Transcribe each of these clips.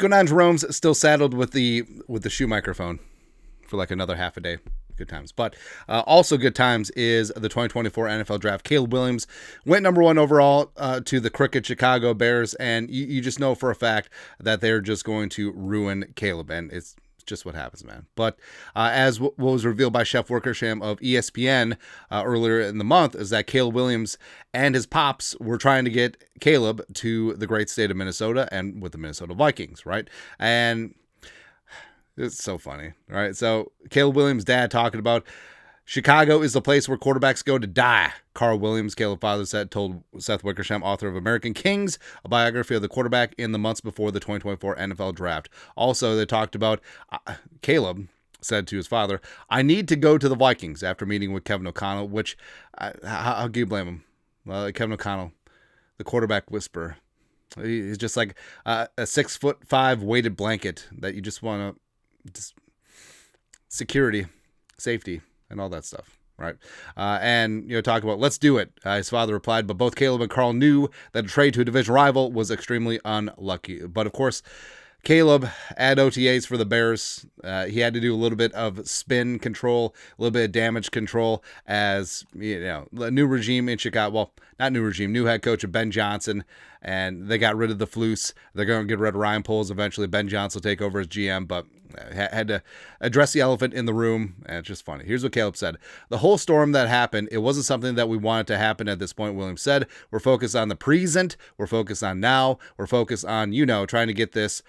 going on, Jerome's still saddled with the shoe microphone for like another half a day. Good times. But also good times is the 2024 NFL Draft. Caleb Williams went number 1 overall to the crooked Chicago Bears, and you just know for a fact that they're just going to ruin Caleb, and it's just what happens, man. But as what was revealed by Seth Wickersham of ESPN earlier in the month, is that Caleb Williams and his pops were trying to get Caleb to the great state of Minnesota and with the Minnesota Vikings, right? And it's so funny, right? So Caleb Williams' dad talking about Chicago is the place where quarterbacks go to die. Carl Williams, Caleb's father, told Seth Wickersham, author of American Kings, a biography of the quarterback in the months before the 2024 NFL Draft. Also, they talked about Caleb said to his father, "I need to go to the Vikings," after meeting with Kevin O'Connell, which, how can you blame him? Well, Kevin O'Connell, the quarterback whisperer. He's just like a 6'5" weighted blanket that you just want to, just security, safety, and all that stuff, right? And, talk about, let's do it. His father replied, but both Caleb and Carl knew that a trade to a division rival was extremely unlucky. But, of course, Caleb at OTAs for the Bears, he had to do a little bit of spin control, a little bit of damage control as, the new regime in Chicago. Well, not new regime, new head coach of Ben Johnson, and they got rid of the Flus. They're going to get rid of Ryan Poles eventually. Ben Johnson will take over as GM, but had to address the elephant in the room, and it's just funny. Here's what Caleb said. The whole storm that happened, it wasn't something that we wanted to happen at this point, Williams said. We're focused on the present. We're focused on now. We're focused on, trying to get this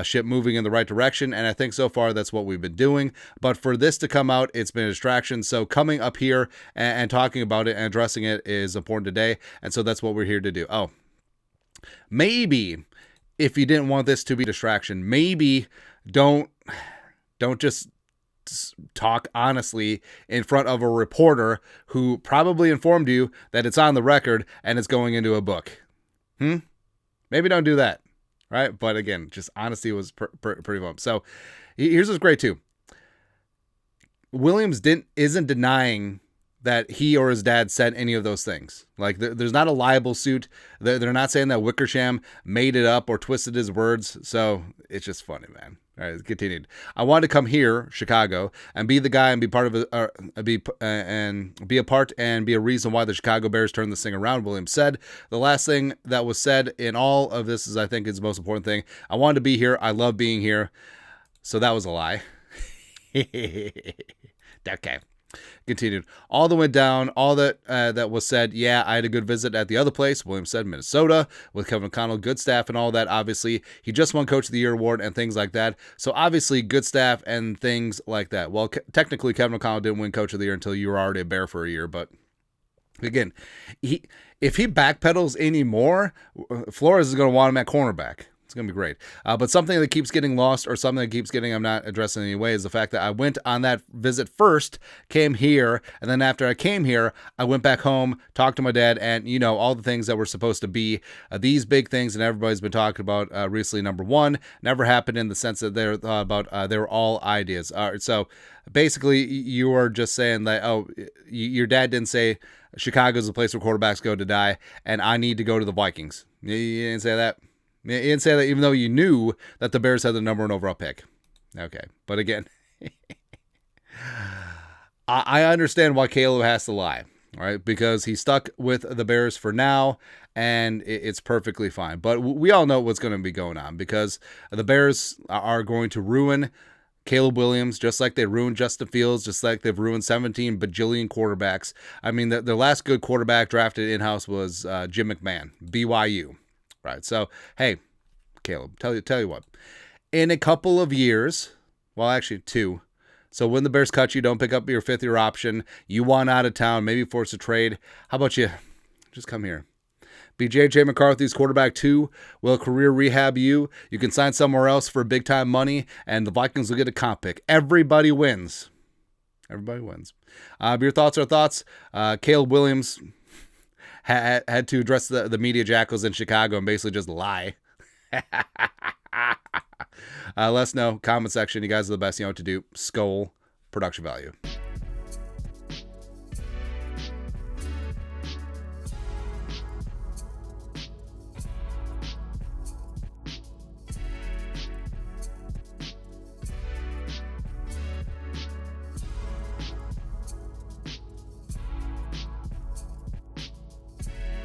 ship moving in the right direction, and I think so far that's what we've been doing. But for this to come out, it's been a distraction. So coming up here and talking about it and addressing it is important today, and so that's what we're here to do. Oh, maybe if you didn't want this to be a distraction, maybe don't just talk honestly in front of a reporter who probably informed you that it's on the record and it's going into a book. Maybe don't do that, right? But again, just honesty was pretty bummed. So here's what's great too. Williams isn't denying that he or his dad said any of those things. Like, there's not a libel suit. They're not saying that Wickersham made it up or twisted his words. So it's just funny, man. All right, continued. I wanted to come here, Chicago, and be the guy and be part of be a part and be a reason why the Chicago Bears turned this thing around, Williams said. The last thing that was said in all of this is, I think, is the most important thing. I wanted to be here. I love being here. So that was a lie. Okay. Continued. All that went down, all that was said. Yeah, I had a good visit at the other place, Williams said, Minnesota, with Kevin O'Connell, good staff and all that. Obviously, he just won Coach of the Year award and things like that. So obviously, good staff and things like that. Well, technically, Kevin O'Connell didn't win Coach of the Year until you were already a Bear for a year. But again, if he backpedals anymore, Flores is going to want him at cornerback. It's going to be great. But something that keeps getting lost, or something that keeps getting I'm not addressing in any way, is the fact that I went on that visit first, came here, and then after I came here, I went back home, talked to my dad, and, all the things that were supposed to be these big things that everybody's been talking about recently. Number one, never happened in the sense that they're they were all ideas. So basically, you are just saying that, your dad didn't say Chicago's the place where quarterbacks go to die, and I need to go to the Vikings. You didn't say that? You didn't say that even though you knew that the Bears had the number 1 overall pick. Okay. But again, I understand why Caleb has to lie, right? Because he's stuck with the Bears for now, and it's perfectly fine. But we all know what's going to be going on, because the Bears are going to ruin Caleb Williams, just like they ruined Justin Fields, just like they've ruined 17 bajillion quarterbacks. I mean, the last good quarterback drafted in-house was Jim McMahon, BYU. Right. So, hey, Caleb, tell you what, in a couple of years, well, actually 2. So when the Bears cut you, don't pick up your 5th-year option. You want out of town, maybe force a trade. How about you just come here? Be J.J. McCarthy's quarterback 2. Will career rehab you. You can sign somewhere else for big time money, and the Vikings will get a comp pick. Everybody wins. Everybody wins. Your thoughts are thoughts. Caleb Williams had to address the media jackals in Chicago and basically just lie. Let us know. Comment section. You guys are the best. You know what to do. Skull production value.